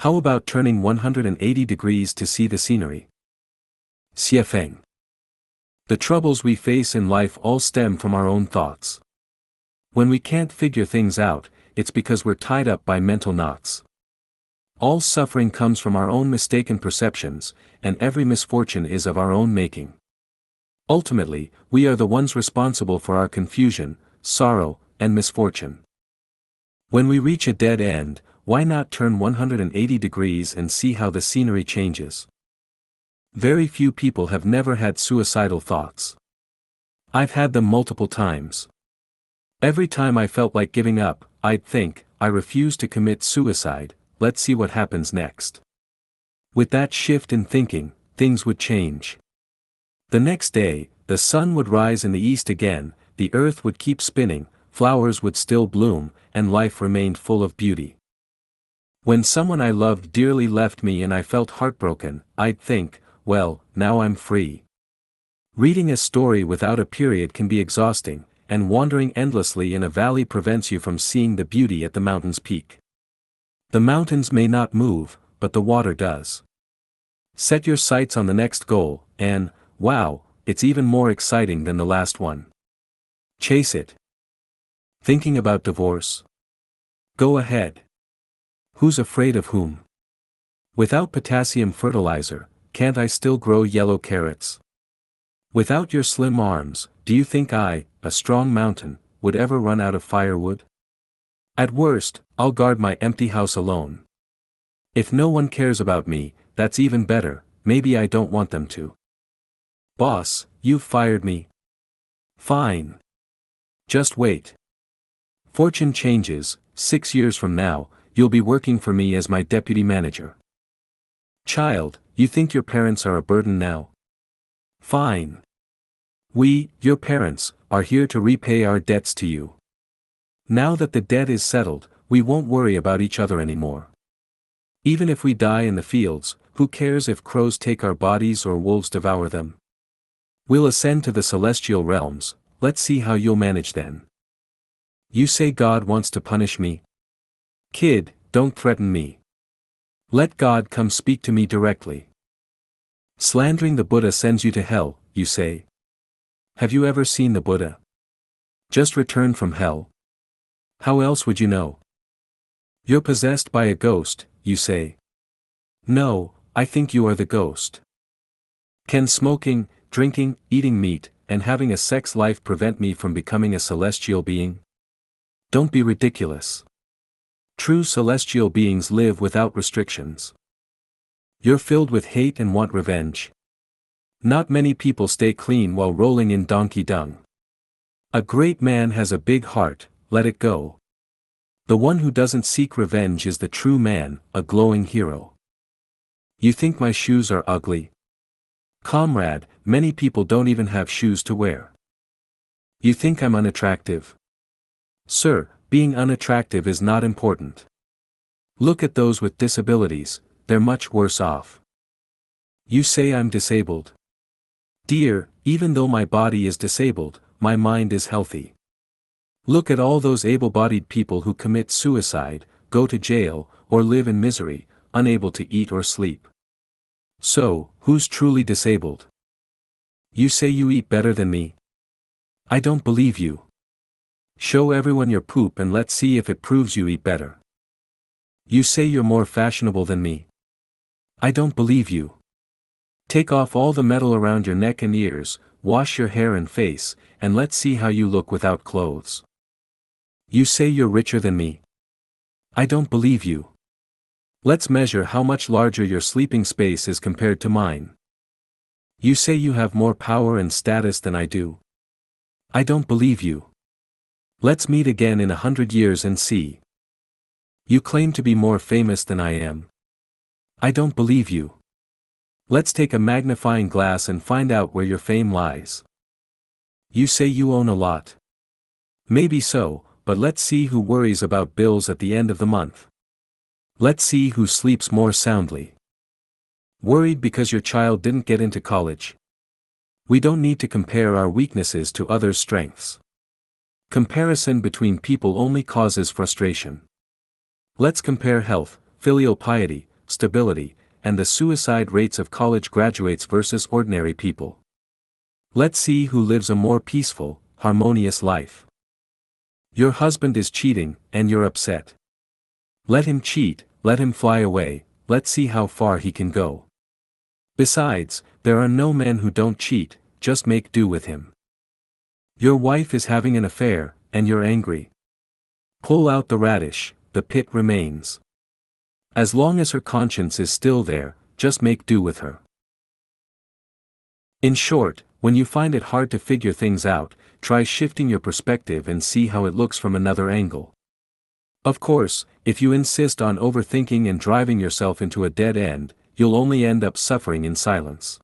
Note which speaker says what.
Speaker 1: How about turning 180 degrees to see the scenery? Xiefeng. The troubles we face in life all stem from our own thoughts. When we can't figure things out, it's because we're tied up by mental knots. All suffering comes from our own mistaken perceptions, and every misfortune is of our own making. Ultimately, we are the ones responsible for our confusion, sorrow, and misfortune. When we reach a dead end, why not turn 180 degrees and see how the scenery changes? Very few people have never had suicidal thoughts. I've had them multiple times. Every time I felt like giving up, I'd think, I refuse to commit suicide, let's see what happens next. With that shift in thinking, things would change. The next day, the sun would rise in the east again, the earth would keep spinning, flowers would still bloom, and life remained full of beauty. When someone I loved dearly left me and I felt heartbroken, I'd think, well, now I'm free. Reading a story without a period can be exhausting, and wandering endlessly in a valley prevents you from seeing the beauty at the mountain's peak. The mountains may not move, but the water does. Set your sights on the next goal, and, wow, it's even more exciting than the last one. Chase it. Thinking about divorce? Go ahead. Who's afraid of whom? Without potassium fertilizer, can't I still grow yellow carrots? Without your slim arms, do you think I, a strong mountain, would ever run out of firewood? At worst, I'll guard my empty house alone. If no one cares about me, that's even better, maybe I don't want them to. Boss, you've fired me. Fine. Just wait. Fortune changes, 6 years from now, you'll be working for me as my deputy manager. Child, you think your parents are a burden now? Fine. We, your parents, are here to repay our debts to you. Now that the debt is settled, we won't worry about each other anymore. Even if we die in the fields, who cares if crows take our bodies or wolves devour them? We'll ascend to the celestial realms, let's see how you'll manage then. You say God wants to punish me? Kid, don't threaten me. Let God come speak to me directly. Slandering the Buddha sends you to hell, you say. Have you ever seen the Buddha? Just returned from hell. How else would you know? You're possessed by a ghost, you say. No, I think you are the ghost. Can smoking, drinking, eating meat, and having a sex life prevent me from becoming a celestial being? Don't be ridiculous. True celestial beings live without restrictions. You're filled with hate and want revenge. Not many people stay clean while rolling in donkey dung. A great man has a big heart, let it go. The one who doesn't seek revenge is the true man, a glowing hero. You think my shoes are ugly? Comrade, many people don't even have shoes to wear. You think I'm unattractive? Sir, being unattractive is not important. Look at those with disabilities, they're much worse off. You say I'm disabled. Dear, even though my body is disabled, my mind is healthy. Look at all those able-bodied people who commit suicide, go to jail, or live in misery, unable to eat or sleep. So, who's truly disabled? You say you eat better than me? I don't believe you. Show everyone your poop and let's see if it proves you eat better. You say you're more fashionable than me? I don't believe you. Take off all the metal around your neck and ears, wash your hair and face, and let's see how you look without clothes. You say you're richer than me? I don't believe you. Let's measure how much larger your sleeping space is compared to mine. You say you have more power and status than I do? I don't believe you. Let's meet again in 100 years and see. You claim to be more famous than I am. I don't believe you. Let's take a magnifying glass and find out where your fame lies. You say you own a lot. Maybe so, but let's see who worries about bills at the end of the month. Let's see who sleeps more soundly. Worried because your child didn't get into college? We don't need to compare our weaknesses to others' strengths. Comparison between people only causes frustration. Let's compare health, filial piety, stability, and the suicide rates of college graduates versus ordinary people. Let's see who lives a more peaceful, harmonious life. Your husband is cheating, and you're upset. Let him cheat, let him fly away, let's see how far he can go. Besides, there are no men who don't cheat, just make do with him. Your wife is having an affair, and you're angry. Pull out the radish, the pit remains. As long as her conscience is still there, just make do with her. In short, when you find it hard to figure things out, try shifting your perspective and see how it looks from another angle. Of course, if you insist on overthinking and driving yourself into a dead end, you'll only end up suffering in silence.